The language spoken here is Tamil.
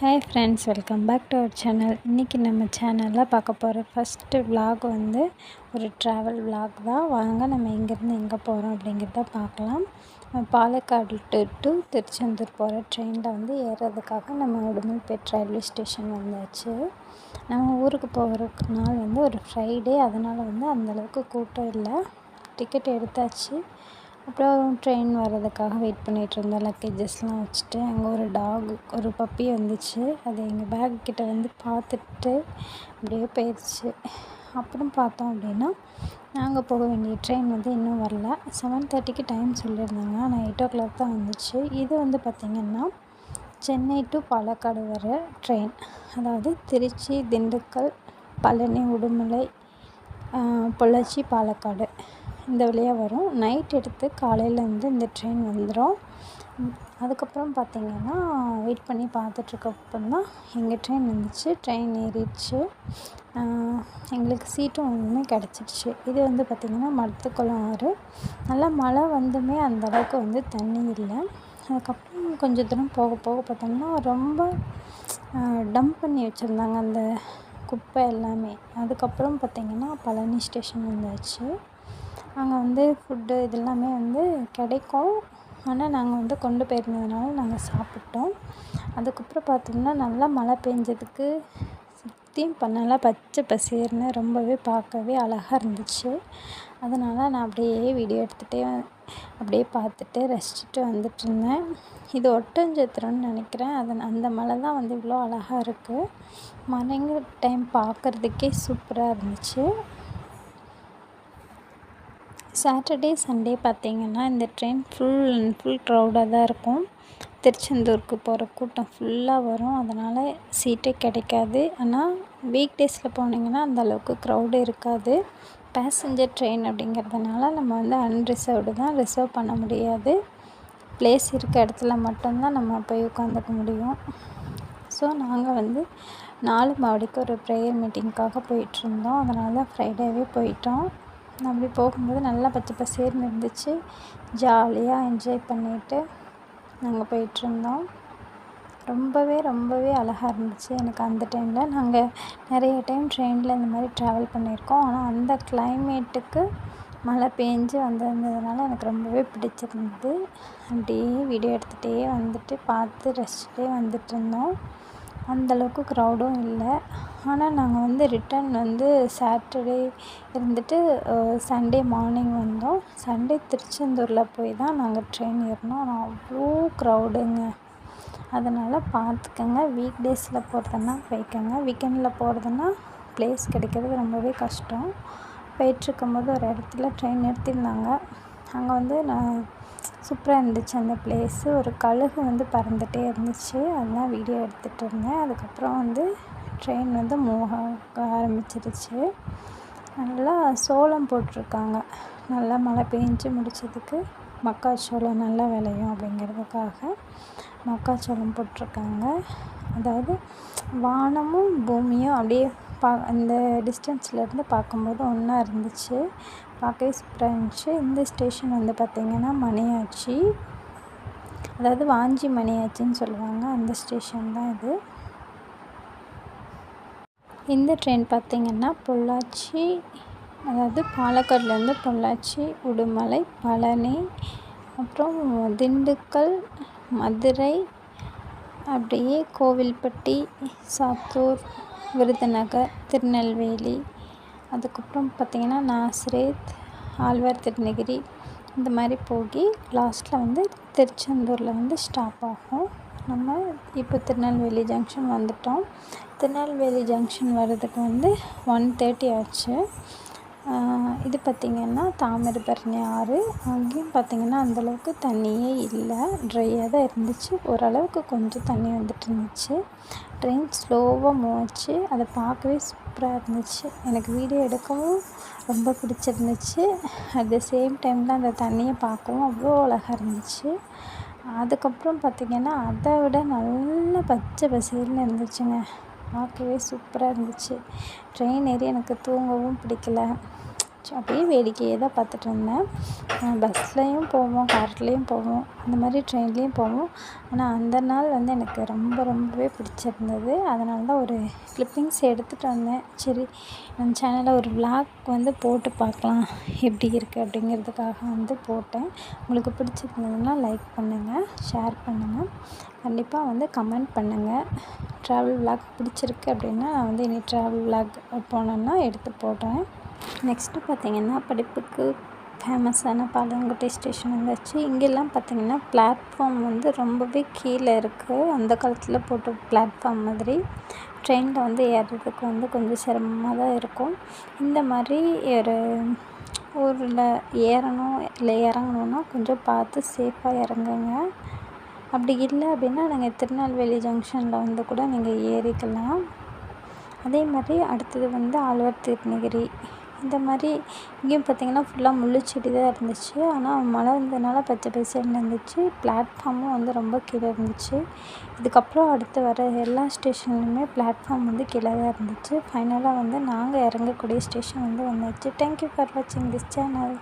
Hi friends, welcome back to our channel. இன்றைக்கி நம்ம சேனலில் பார்க்க போகிற ஃபஸ்ட்டு விலாக் வந்து ஒரு ட்ராவல் விலாக் தான். வாங்க நம்ம எங்கேருந்து எங்கே போகிறோம் அப்படிங்கிறத பார்க்கலாம். பாலக்காடு டு திருச்செந்தூர் போகிற ட்ரெயினில் வந்து ஏறுறதுக்காக நம்ம உடுமல்பேட் ரயில்வே ஸ்டேஷன் வந்தாச்சு. நம்ம ஊருக்கு போகிற நாள் வந்து ஒரு ஃப்ரைடே, அதனால் வந்து அந்தளவுக்கு கூட்டம் இல்லை. டிக்கெட் எடுத்தாச்சு. அப்புறம் ட்ரெயின் வர்றதுக்காக வெயிட் பண்ணிகிட்ருந்தோம். லக்கேஜஸ்லாம் வச்சுட்டு அங்கே ஒரு பப்பி வந்துச்சு. அது எங்கள் பேக் கிட்ட வந்து பார்த்துட்டு அப்படியே போயிடுச்சு. அப்புறம் பார்த்தோம் அப்படின்னா நாங்கள் போக வேண்டிய ட்ரெயின் வந்து இன்னும் வரல. 7:30க்கு டைம் சொல்லியிருந்தாங்க, ஆனால் 8 o'clock தான் வந்துச்சு. இது வந்து பார்த்திங்கன்னா சென்னை டு பாலக்காடு வர ட்ரெயின். அதாவது திருச்சி, திண்டுக்கல், பழனி, உடுமலை, பொள்ளாச்சி, பாலக்காடு இந்த வழியாக வரும். நைட் எடுத்து காலையில் வந்து இந்த ட்ரெயின் வந்துடும். அதுக்கப்புறம் பார்த்திங்கன்னா வெயிட் பண்ணி பார்த்துட்ருக்கப்பறம் தான் எங்கள் ட்ரெயின் வந்துச்சு. ட்ரெயின் ஏறிடுச்சு. எங்களுக்கு சீட்டும் ஒன்றுமே கிடச்சிடுச்சு. இது வந்து பார்த்திங்கன்னா மரத்துக்குளம் ஆறு. நல்லா மழை வந்துமே அந்தளவுக்கு வந்து தண்ணி இல்லை. அதுக்கப்புறம் கொஞ்சம் தூரம் போக போக பார்த்தோம்னா ரொம்ப டம்ப் பண்ணி வச்சுருந்தாங்க அந்த குப்பை எல்லாமே. அதுக்கப்புறம் பார்த்திங்கன்னா பழனி ஸ்டேஷன் வந்தாச்சு. அங்கே வந்து ஃபுட்டு இதெல்லாமே வந்து கிடைக்கும். ஆனால் நாங்கள் வந்து கொண்டு போயிருந்ததுனால நாங்கள் சாப்பிட்டோம். அதுக்கப்புறம் பார்த்தோம்னா நல்லா மழை பெஞ்சதுக்கு சுற்றியும் நல்லா பச்சை பசேர்னு ரொம்பவே பார்க்கவே அழகாக இருந்துச்சு. அதனால் நான் அப்படியே வீடியோ எடுத்துகிட்டே அப்படியே பார்த்துட்டு ரசிச்சுட்டு வந்துட்டுருந்தேன். இது ஒட்டஞ்சத்திரம்னு நினைக்கிறேன். அந்த மலை தான் வந்து இவ்வளோ அழகாக இருக்குது. மலைங்க டைம் பார்க்குறதுக்கே சூப்பராக இருந்துச்சு. சாட்டர்டே, சண்டே பார்த்திங்கன்னா இந்த ட்ரெயின் ஃபுல் அண்ட் ஃபுல் க்ரௌடாக தான் இருக்கும். திருச்செந்தூருக்கு போகிற கூட்டம் ஃபுல்லாக வரும். அதனால் சீட்டே கிடைக்காது. ஆனால் வீக் டேஸில் போனீங்கன்னா அந்தளவுக்கு க்ரௌடு இருக்காது. பேசஞ்சர் ட்ரெயின் அப்படிங்கிறதுனால நம்ம வந்து அன்ரிசர்வ்டு தான், ரிசர்வ் பண்ண முடியாது. ப்ளேஸ் இருக்க இடத்துல மட்டும்தான் நம்ம போய் உட்காந்துக்க முடியும். ஸோ நாங்கள் வந்து 4 மாடிக்கு ஒரு ப்ரேயர் மீட்டிங்க்காக போயிட்டுருந்தோம். அதனால் ஃப்ரைடேவே போயிட்டோம். அப்படி போகும்போது நல்லா பச்சை பசேர்னு இருந்துச்சு. ஜாலியாக என்ஜாய் பண்ணிவிட்டு நாங்கள் போயிட்டுருந்தோம். ரொம்பவே அழகாக இருந்துச்சு. எனக்கு அந்த டைமில் நாங்கள் நிறைய டைம் ட்ரெயினில் இந்த மாதிரி ட்ராவல் பண்ணியிருக்கோம். ஆனால் அந்த கிளைமேட்டுக்கு மழை பெஞ்சு வந்திருந்ததுனால எனக்கு ரொம்பவே பிடிச்சிருந்தது. அப்படியே வீடியோ எடுத்துகிட்டே வந்துட்டு பார்த்து ரசிச்சுட்டே வந்துட்டுருந்தோம். அந்தளவுக்கு க்ரௌடும் இல்லை. ஆனால் நாங்கள் வந்து ரிட்டன் வந்து சாட்டர்டே இருந்துட்டு சண்டே மார்னிங் வந்தோம். சண்டே திருச்செந்தூரில் போய் தான் நாங்கள் ட்ரெயின் ஏறினோம். ஆனால் அவ்வளோ க்ரௌடுங்க. அதனால் பார்த்துக்கங்க. வீக் டேஸில் போகிறதுனா போய்க்கோங்க. வீக்கெண்டில் போகிறதுனா ப்ளேஸ் கிடைக்கிறது ரொம்பவே கஷ்டம். போயிட்டுருக்கும்போது ஒரு இடத்துல ட்ரெயின் நிறுத்தியிருந்தாங்க. அங்கே வந்து சூப்பராக இருந்துச்சு அந்த ப்ளேஸு. ஒரு கழுகு வந்து பறந்துகிட்டே இருந்துச்சு. அதெல்லாம் வீடியோ எடுத்துகிட்டு இருந்தேன். அதுக்கப்புறம் வந்து ட்ரெயின் வந்து மூவ் ஆக ஆரம்பிச்சிருச்சு. நல்லா சோளம் போட்டிருக்காங்க. நல்லா மழை பெஞ்சு முடித்ததுக்கு மக்காச்சோளம் நல்லா விளையும் அப்படிங்கிறதுக்காக மக்காச்சோளம் போட்டிருக்காங்க. அதாவது வானமும் பூமியும் அப்படியே அந்த டிஸ்டன்ஸ்லேருந்து பார்க்கும்போது ஒன்றா இருந்துச்சு. பார்க்கவே சூப்பராக இருந்துச்சு. இந்த ஸ்டேஷன் வந்து பார்த்திங்கன்னா மணியாச்சி, அதாவது வாஞ்சி மணியாச்சின்னு சொல்லுவாங்க. அந்த ஸ்டேஷன் தான் இது. இந்த ட்ரெயின் பார்த்திங்கன்னா பொள்ளாச்சி, அதாவது பாலக்காடுலேருந்து பொள்ளாச்சி, உடுமலை, பழனி, அப்புறம் திண்டுக்கல், மதுரை, அப்படியே கோவில்பட்டி, சாத்தூர், விருதுநகர், திருநெல்வேலி, அதுக்கப்புறம் பார்த்திங்கன்னா நாசரேத், ஆழ்வார் திருநகிரி இந்த மாதிரி போகி லாஸ்ட்டில் வந்து திருச்செந்தூரில் வந்து ஸ்டாப் ஆகும். நம்ம இப்போ திருநெல்வேலி ஜங்ஷன் வந்துட்டோம். திருநெல்வேலி ஜங்ஷன் வர்றதுக்கு வந்து 1:30 ஆச்சு. இது பார்த்திங்கன்னா தாமிரபரணி ஆறு. அங்கேயும் பார்த்திங்கன்னா அந்தளவுக்கு தண்ணியே இல்லை, ட்ரையாக தான் இருந்துச்சு. ஓரளவுக்கு கொஞ்சம் தண்ணி வந்துட்டு இருந்துச்சு. ட்ரெயின் ஸ்லோவாக மூவ் ஆச்சு. அதை பார்க்கவே சூப்பராக இருந்துச்சு. எனக்கு வீடியோ எடுக்கவும் ரொம்ப பிடிச்சிருந்துச்சு. அட் த சேம் டைமில் அந்த தண்ணியை பார்க்கவும் அவ்வளோ அழகாக இருந்துச்சு. அதுக்கப்புறம் பார்த்திங்கன்னா அதை விட நல்ல பச்சை பசேல்னு இருந்துச்சுங்க. பார்க்கவே சூப்பராக இருந்துச்சு. ட்ரெயின் ஏறி எனக்கு தூங்கவும் பிடிக்கல. அப்படியே வேடிக்கையே தான் பார்த்துட்டு இருந்தேன். பஸ்லேயும் போவோம், கார்லேயும் போவோம், அந்த மாதிரி ட்ரெயின்லேயும் போவோம். ஆனால் அந்த நாள் வந்து எனக்கு ரொம்பவே பிடிச்சிருந்தது. அதனால தான் ஒரு கிளிப்பிங்ஸ் எடுத்துகிட்டு வந்தேன். சரி நம்ம சேனலில் ஒரு விளாக் வந்து போட்டு பார்க்கலாம் எப்படி இருக்குது அப்படிங்கிறதுக்காக வந்து போட்டேன். உங்களுக்கு பிடிச்சிருந்ததுன்னா லைக் பண்ணுங்கள், ஷேர் பண்ணுங்கள், கண்டிப்பாக வந்து கமெண்ட் பண்ணுங்கள். ட்ராவல் விளாக் பிடிச்சிருக்கு அப்படின்னா நான் வந்து இனி ட்ராவல் விளாக் போனேன்னா எடுத்து போடுறேன். நெக்ஸ்ட்டு பார்த்திங்கன்னா படிப்புக்கு ஃபேமஸான பாளையங்கோட்டை ஸ்டேஷன் வந்தாச்சு. இங்கெல்லாம் பார்த்திங்கன்னா பிளாட்ஃபார்ம் வந்து ரொம்பவே கீழே இருக்குது. அந்த காலத்தில் போட்ட பிளாட்ஃபார்ம் மாதிரி ட்ரெயினில் வந்து ஏறுறதுக்கு வந்து கொஞ்சம் சிரமமாக தான் இருக்கும். இந்த மாதிரி ஒரு ஊரில் ஏறணும் இல்லை இறங்கணுன்னா கொஞ்சம் பார்த்து சேஃபாக இறங்குங்க. அப்படி இல்லை அப்படின்னா நாங்கள் திருநெல்வேலி ஜங்ஷனில் வந்து கூட நீங்கள் ஏறிக்கலாம். அதே மாதிரி அடுத்தது வந்து ஆழ்வார் திருநகிரி. இந்த மாதிரி இங்கேயும் பார்த்திங்கன்னா ஃபுல்லாக முள்ளுச்செடி தான் இருந்துச்சு. ஆனால் மழை வந்ததுனால பச்சை பசேல்னு இருந்துச்சு. பிளாட்ஃபார்மும் வந்து ரொம்ப கீழே இருந்துச்சு. இதுக்கப்புறம் அடுத்து வர எல்லா ஸ்டேஷன்லையுமே பிளாட்ஃபார்ம் வந்து கீழே தான் இருந்துச்சு. ஃபைனலாக வந்து நாங்கள் இறங்கக்கூடிய ஸ்டேஷன் வந்து வந்தாச்சு. தேங்க்யூ ஃபார் வாட்சிங் திஸ் சேனல்.